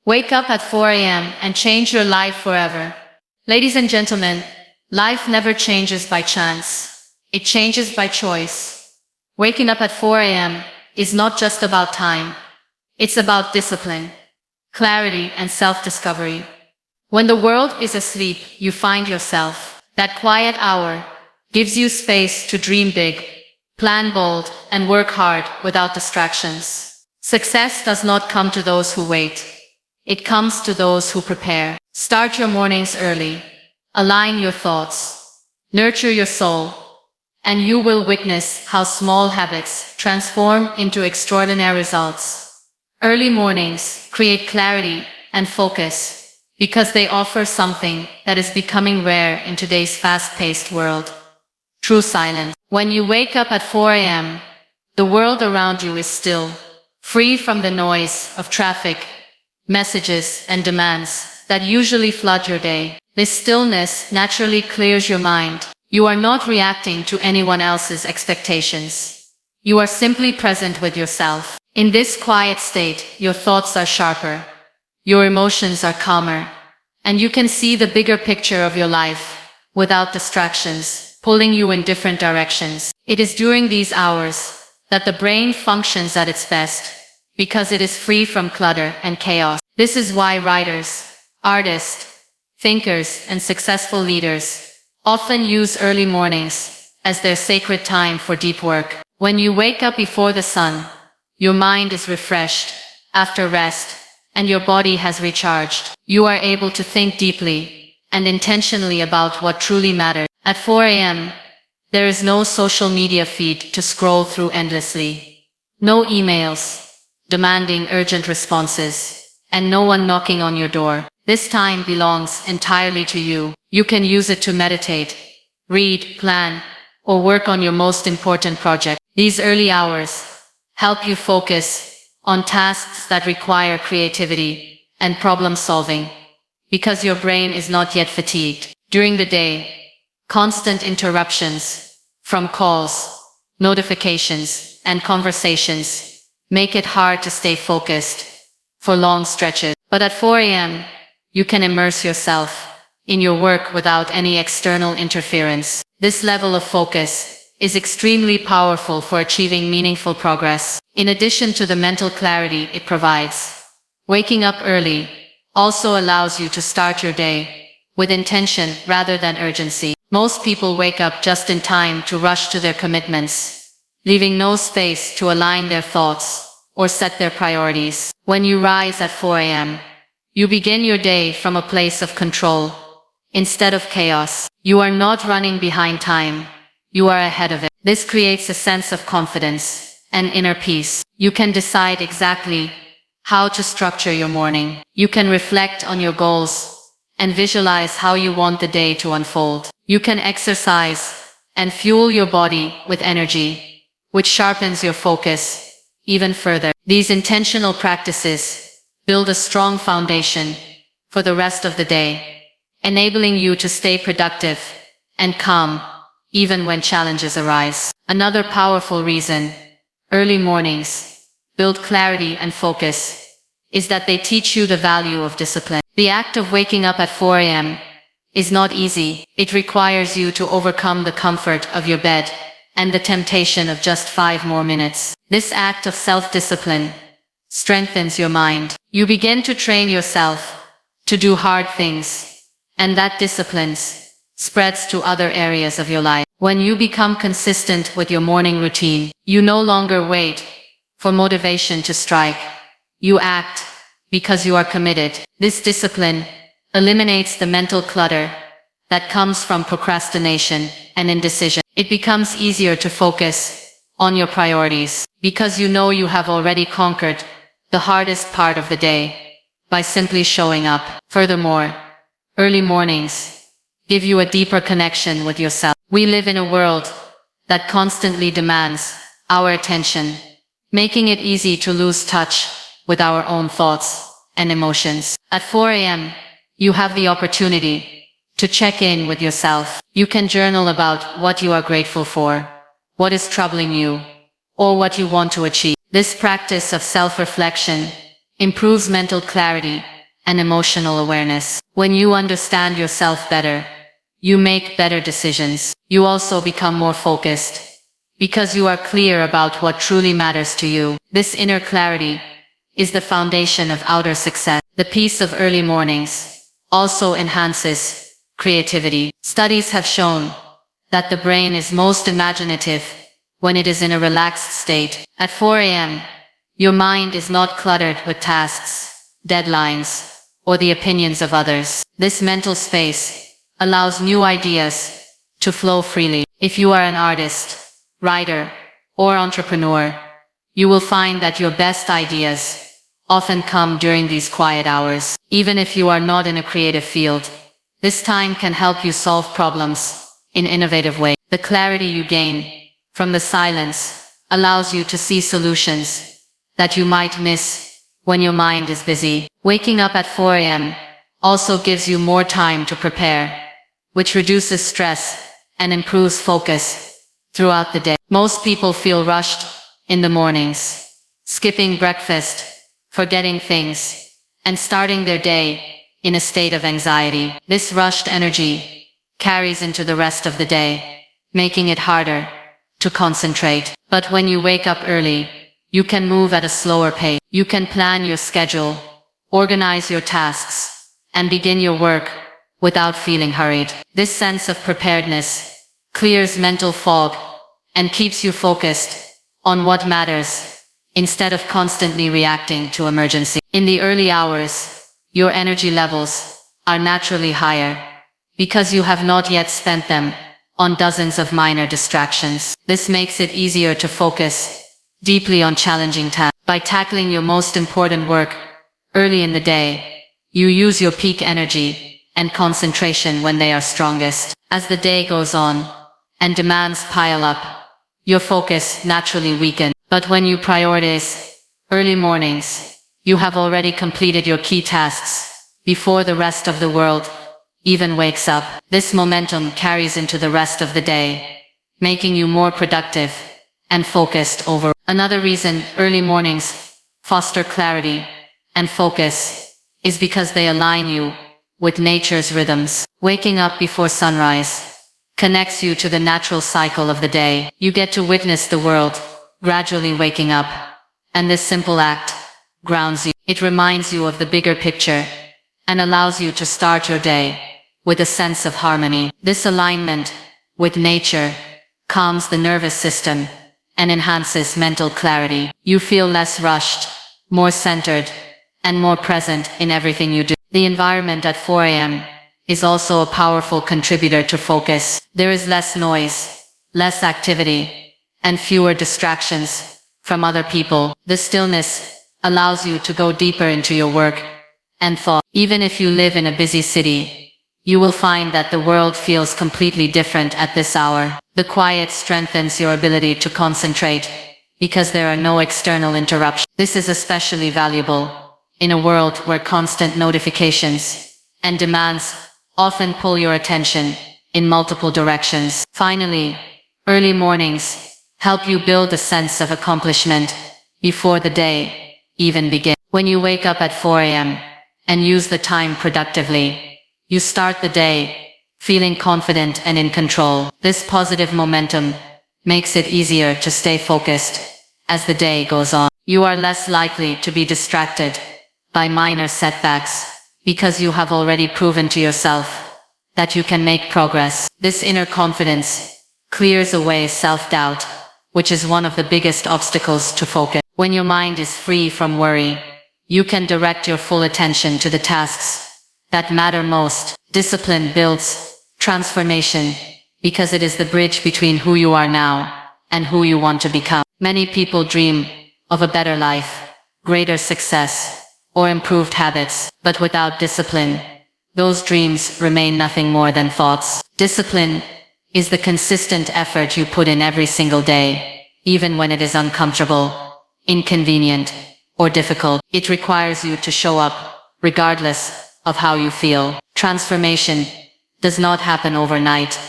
Wake up at 4 a.m. and change your life forever. Ladies and gentlemen, life never changes by chance. It changes by choice. Waking up at 4 a.m. is not just about time. It's about discipline, clarity, and self-discovery. When the world is asleep, you find yourself. That quiet hour gives you space to dream big, plan bold, and work hard without distractions. Success does not come to those who wait. It comes to those who prepare. Start your mornings early. Align your thoughts. Nurture your soul. And you will witness how small habits transform into extraordinary results. Early mornings create clarity and focus because they offer something that is becoming rare in today's fast-paced world. True silence. When you wake up at 4 a.m., the world around you is still, free from the noise of traffic, messages, and demands that usually flood your day. This stillness naturally clears your mind. You are not reacting to anyone else's expectations. You are simply present with yourself. In this quiet state, your thoughts are sharper. Your emotions are calmer. And you can see the bigger picture of your life without distractions pulling you in different directions. It is during these hours that the brain functions at its best because it is free from clutter and chaos. This is why writers, artists, thinkers, and successful leaders often use early mornings as their sacred time for deep work. When you wake up before the sun, your mind is refreshed after rest, and your body has recharged. You are able to think deeply and intentionally about what truly matters. At 4 a.m., there is no social media feed to scroll through endlessly. No emails demanding urgent responses, and no one knocking on your door. This time belongs entirely to you. You can use it to meditate, read, plan, or work on your most important project. These early hours help you focus on tasks that require creativity and problem solving, because your brain is not yet fatigued. During the day, constant interruptions from calls, notifications, and conversations make it hard to stay focused for long stretches. But at 4 a.m., you can immerse yourself in your work without any external interference. This level of focus is extremely powerful for achieving meaningful progress. In addition to the mental clarity it provides, waking up early also allows you to start your day with intention rather than urgency. Most people wake up just in time to rush to their commitments, leaving no space to align their thoughts or set their priorities. When you rise at 4 a.m., you begin your day from a place of control instead of chaos. You are not running behind time. You are ahead of it. This creates a sense of confidence and inner peace. You can decide exactly how to structure your morning. You can reflect on your goals and visualize how you want the day to unfold. You can exercise and fuel your body with energy, which sharpens your focus even further. These intentional practices build a strong foundation for the rest of the day, enabling you to stay productive and calm even when challenges arise. Another powerful reason early mornings build clarity and focus is that they teach you the value of discipline. The act of waking up at 4 a.m. is not easy. It requires you to overcome the comfort of your bed and the temptation of just 5 more minutes. This act of self-discipline strengthens your mind. You begin to train yourself to do hard things, and that discipline spreads to other areas of your life. When you become consistent with your morning routine, you no longer wait for motivation to strike. You act because you are committed. This discipline eliminates the mental clutter that comes from procrastination and indecision. It becomes easier to focus on your priorities because you know you have already conquered the hardest part of the day by simply showing up. Furthermore, early mornings give you a deeper connection with yourself. We live in a world that constantly demands our attention, making it easy to lose touch with our own thoughts and emotions. At 4 a.m., you have the opportunity to check in with yourself. You can journal about what you are grateful for, what is troubling you, or what you want to achieve. This practice of self-reflection improves mental clarity and emotional awareness. When you understand yourself better, you make better decisions. You also become more focused, because you are clear about what truly matters to you. This inner clarity is the foundation of outer success. The peace of early mornings also enhances creativity. Studies have shown that the brain is most imaginative when it is in a relaxed state. At 4 a.m., your mind is not cluttered with tasks, deadlines, or the opinions of others. This mental space allows new ideas to flow freely. If you are an artist, writer, or entrepreneur, you will find that your best ideas often come during these quiet hours. Even if you are not in a creative field, this time can help you solve problems in innovative ways. The clarity you gain from the silence allows you to see solutions that you might miss when your mind is busy. Waking up at 4 a.m. also gives you more time to prepare, which reduces stress and improves focus throughout the day. Most people feel rushed in the mornings, skipping breakfast, forgetting things, and starting their day in a state of anxiety. This rushed energy carries into the rest of the day, making it harder to concentrate. But when you wake up early, you can move at a slower pace. You can plan your schedule, organize your tasks, and begin your work without feeling hurried. This sense of preparedness clears mental fog and keeps you focused on what matters, instead of constantly reacting to emergency. In the early hours, your energy levels are naturally higher, because you have not yet spent them on dozens of minor distractions. This makes it easier to focus deeply on challenging tasks. By tackling your most important work early in the day, you use your peak energy and concentration when they are strongest. As the day goes on and demands pile up, your focus naturally weakens. But when you prioritize early mornings, you have already completed your key tasks before the rest of the world even wakes up. This momentum carries into the rest of the day, making you more productive and focused over. Another reason early mornings foster clarity and focus is because they align you with nature's rhythms. Waking up before sunrise connects you to the natural cycle of the day. You get to witness the world gradually waking up, and this simple act grounds you. It reminds you of the bigger picture and allows you to start your day with a sense of harmony. This alignment with nature calms the nervous system and enhances mental clarity. You feel less rushed, more centered, and more present in everything you do. The environment at 4 a.m. is also a powerful contributor to focus. There is less noise, less activity, and fewer distractions from other people. The stillness allows you to go deeper into your work and thought. Even if you live in a busy city, you will find that the world feels completely different at this hour. The quiet strengthens your ability to concentrate, because there are no external interruptions. This is especially valuable in a world where constant notifications and demands often pull your attention in multiple directions. Finally, early mornings help you build a sense of accomplishment before the day even begins. When you wake up at 4 a.m. and use the time productively, you start the day feeling confident and in control. This positive momentum makes it easier to stay focused as the day goes on. You are less likely to be distracted by minor setbacks, because you have already proven to yourself that you can make progress. This inner confidence clears away self-doubt, which is one of the biggest obstacles to focus. When your mind is free from worry, you can direct your full attention to the tasks that matter most. Discipline builds transformation, because it is the bridge between who you are now and who you want to become. Many people dream of a better life, greater success, or improved habits, but without discipline, those dreams remain nothing more than thoughts. Discipline is the consistent effort you put in every single day, even when it is uncomfortable, inconvenient, or difficult. It requires you to show up, regardless of how you feel. Transformation does not happen overnight,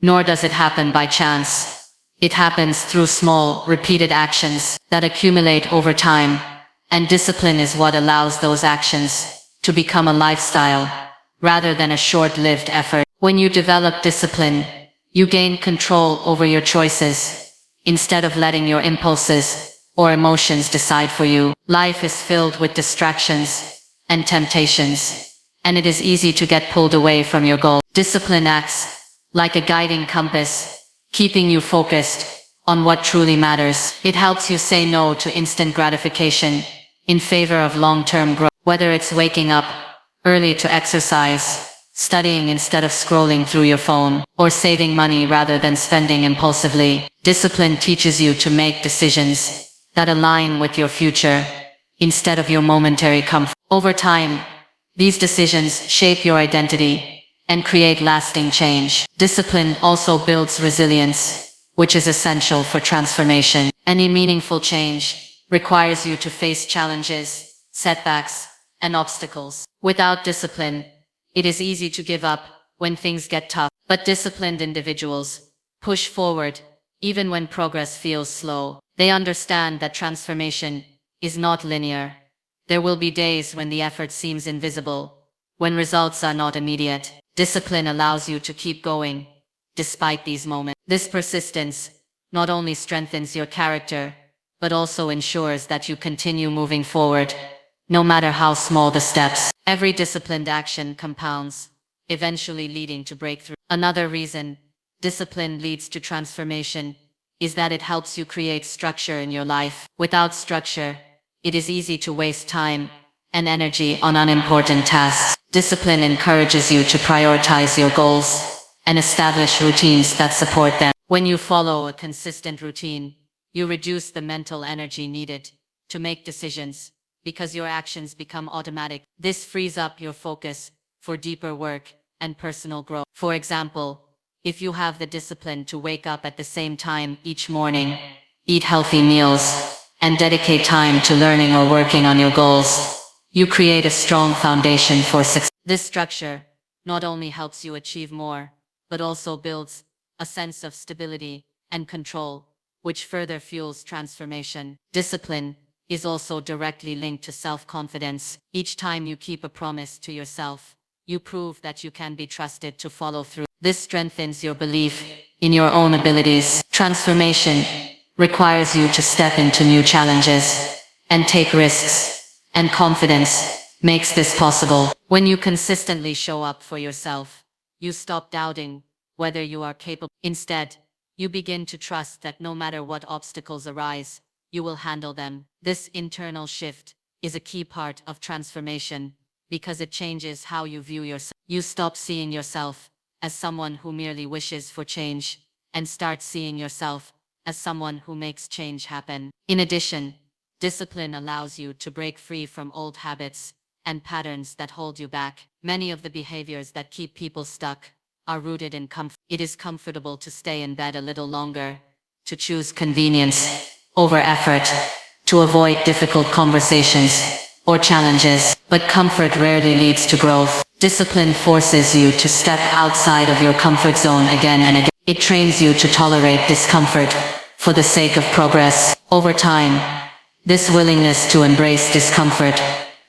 nor does it happen by chance. It happens through small, repeated actions that accumulate over time, and discipline is what allows those actions to become a lifestyle, rather than a short-lived effort. When you develop discipline, you gain control over your choices, instead of letting your impulses or emotions decide for you. Life is filled with distractions and temptations, and it is easy to get pulled away from your goal. Discipline acts like a guiding compass, keeping you focused on what truly matters. It helps you say no to instant gratification in favor of long-term growth. Whether it's waking up early to exercise, studying instead of scrolling through your phone, or saving money rather than spending impulsively, discipline teaches you to make decisions that align with your future instead of your momentary comfort. Over time, these decisions shape your identity and create lasting change. Discipline also builds resilience, which is essential for transformation. Any meaningful change requires you to face challenges, setbacks, and obstacles. Without discipline, it is easy to give up when things get tough. But disciplined individuals push forward even when progress feels slow. They understand that transformation is not linear. There will be days when the effort seems invisible, when results are not immediate. Discipline allows you to keep going despite these moments. This persistence not only strengthens your character, but also ensures that you continue moving forward, no matter how small the steps. Every disciplined action compounds, eventually leading to breakthrough. Another reason discipline leads to transformation is that it helps you create structure in your life. Without structure, it is easy to waste time and energy on unimportant tasks. Discipline encourages you to prioritize your goals and establish routines that support them. When you follow a consistent routine, you reduce the mental energy needed to make decisions, because your actions become automatic. This frees up your focus for deeper work and personal growth. For example, if you have the discipline to wake up at the same time each morning, eat healthy meals, and dedicate time to learning or working on your goals, you create a strong foundation for success. This structure not only helps you achieve more, but also builds a sense of stability and control, which further fuels transformation. Discipline is also directly linked to self-confidence. Each time you keep a promise to yourself, you prove that you can be trusted to follow through. This strengthens your belief in your own abilities. Transformation requires you to step into new challenges and take risks, and confidence makes this possible. When you consistently show up for yourself, you stop doubting whether you are capable. Instead, you begin to trust that no matter what obstacles arise, you will handle them. This internal shift is a key part of transformation, because it changes how you view yourself. You stop seeing yourself as someone who merely wishes for change, and start seeing yourself as someone who makes change happen. In addition, discipline allows you to break free from old habits and patterns that hold you back. Many of the behaviors that keep people stuck are rooted in comfort. It is comfortable to stay in bed a little longer, to choose convenience over effort, to avoid difficult conversations or challenges. But comfort rarely leads to growth. Discipline forces you to step outside of your comfort zone again and again. It trains you to tolerate discomfort for the sake of progress. Over time, this willingness to embrace discomfort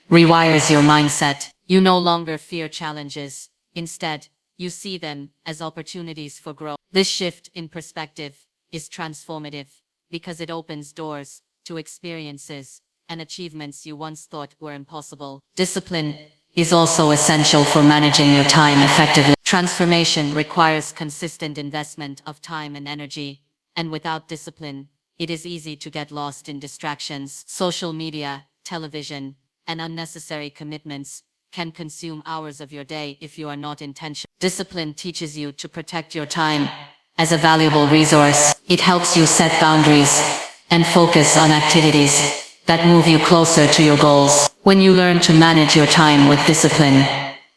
rewires your mindset. You no longer fear challenges. Instead, you see them as opportunities for growth. This shift in perspective is transformative, because it opens doors to experiences and achievements you once thought were impossible. Discipline is also essential for managing your time effectively. Transformation requires consistent investment of time and energy, and without discipline, it is easy to get lost in distractions. Social media, television, and unnecessary commitments can consume hours of your day if you are not intentional. Discipline teaches you to protect your time as a valuable resource. It helps you set boundaries and focus on activities that move you closer to your goals. When you learn to manage your time with discipline,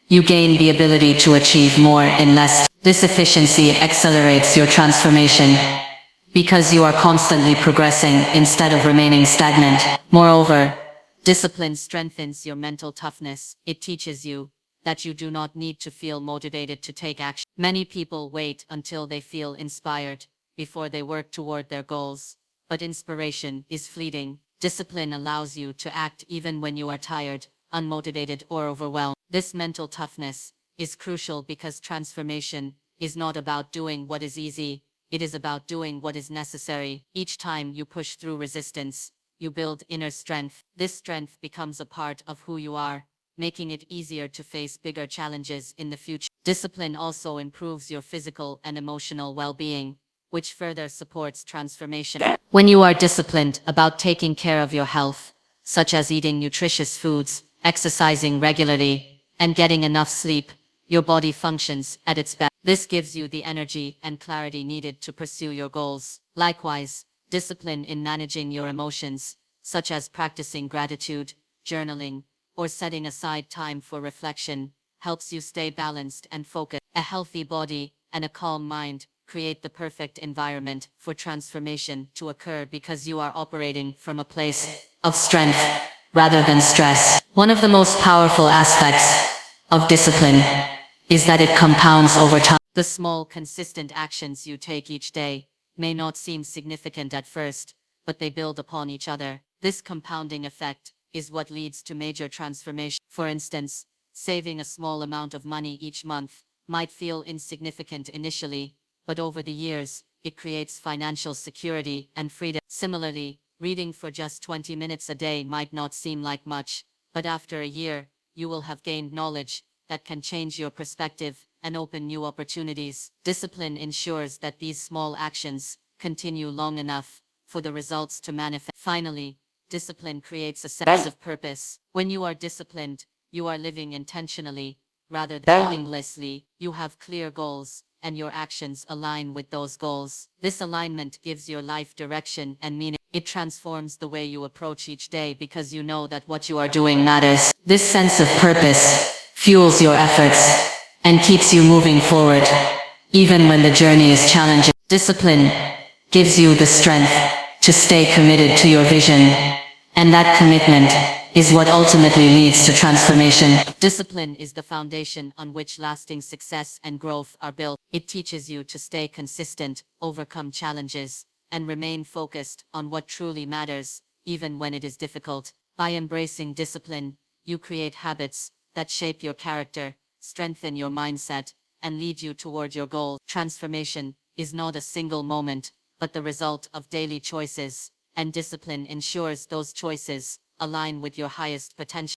you gain the ability to achieve more in less. This efficiency accelerates your transformation, because you are constantly progressing instead of remaining stagnant. Moreover, discipline strengthens your mental toughness. It teaches you that you do not need to feel motivated to take action. Many people wait until they feel inspired before they work toward their goals, but inspiration is fleeting. Discipline allows you to act even when you are tired unmotivated, or overwhelmed. This mental toughness is crucial because transformation is not about doing what is easy, it is about doing what is necessary. Each time you push through resistance, you build inner strength. This strength becomes a part of who you are, making it easier to face bigger challenges in the future. Discipline also improves your physical and emotional well-being, which further supports transformation. When you are disciplined about taking care of your health, such as eating nutritious foods, exercising regularly, and getting enough sleep, your body functions at its best. This gives you the energy and clarity needed to pursue your goals. Likewise, discipline in managing your emotions, such as practicing gratitude, journaling, or setting aside time for reflection, helps you stay balanced and focused. A healthy body and a calm mind create the perfect environment for transformation to occur because you are operating from a place of strength rather than stress. One of the most powerful aspects of discipline is that it compounds over time. The small, consistent actions you take each day may not seem significant at first, but they build upon each other. This compounding effect is what leads to major transformation. For instance, saving a small amount of money each month might feel insignificant initially, but over the years, it creates financial security and freedom. Similarly, reading for just 20 minutes a day might not seem like much, but after a year, you will have gained knowledge that can change your perspective and open new opportunities. Discipline ensures that these small actions continue long enough for the results to manifest. Finally, discipline creates a sense of purpose. When you are disciplined, you are living intentionally rather than aimlessly. You have clear goals, and your actions align with those goals. This alignment gives your life direction and meaning. It transforms the way you approach each day because you know that what you are doing matters. This sense of purpose fuels your efforts and keeps you moving forward, even when the journey is challenging. Discipline gives you the strength to stay committed to your vision, and that commitment is what ultimately leads to transformation. Discipline is the foundation on which lasting success and growth are built. It teaches you to stay consistent, overcome challenges, and remain focused on what truly matters, even when it is difficult. By embracing discipline, you create habits that shape your character, strengthen your mindset, and lead you toward your goal. Transformation is not a single moment, but the result of daily choices, and discipline ensures those choices align with your highest potential.